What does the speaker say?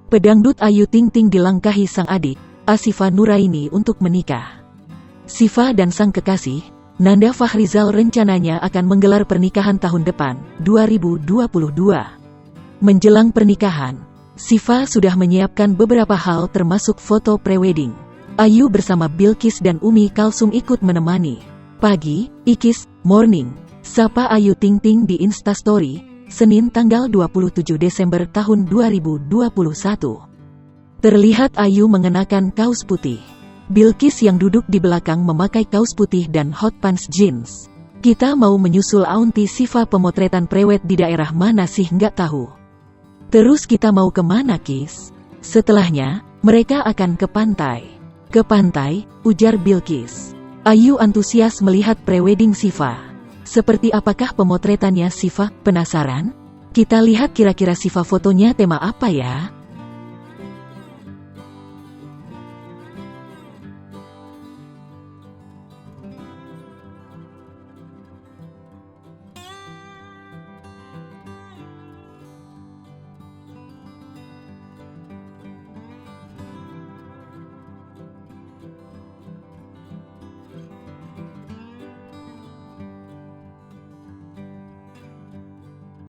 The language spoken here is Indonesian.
Pedangdut Ayu Ting Ting dilangkahi sang adik, Asifa Nuraini untuk menikah. Siva dan sang kekasih, Nanda Fahrizal rencananya akan menggelar pernikahan tahun depan, 2022. Menjelang pernikahan, Siva sudah menyiapkan beberapa hal termasuk foto prewedding. Ayu bersama Bilkis dan Umi Kalsum ikut menemani. Pagi, Ikis, morning, sapa Ayu Ting Ting di Instastory, Senin tanggal 27 Desember tahun 2021. Terlihat Ayu mengenakan kaos putih. Bilkis yang duduk di belakang memakai kaos putih dan hot pants jeans. Kita mau menyusul Aunty Siva, pemotretan prewed di daerah mana sih nggak tahu. Terus kita mau kemana Kis? Setelahnya, mereka akan ke pantai. Ke pantai, ujar Bilkis. Ayu antusias melihat prewedding Siva. Seperti apakah pemotretannya Siva? Penasaran? Kita lihat kira-kira Siva fotonya tema apa ya?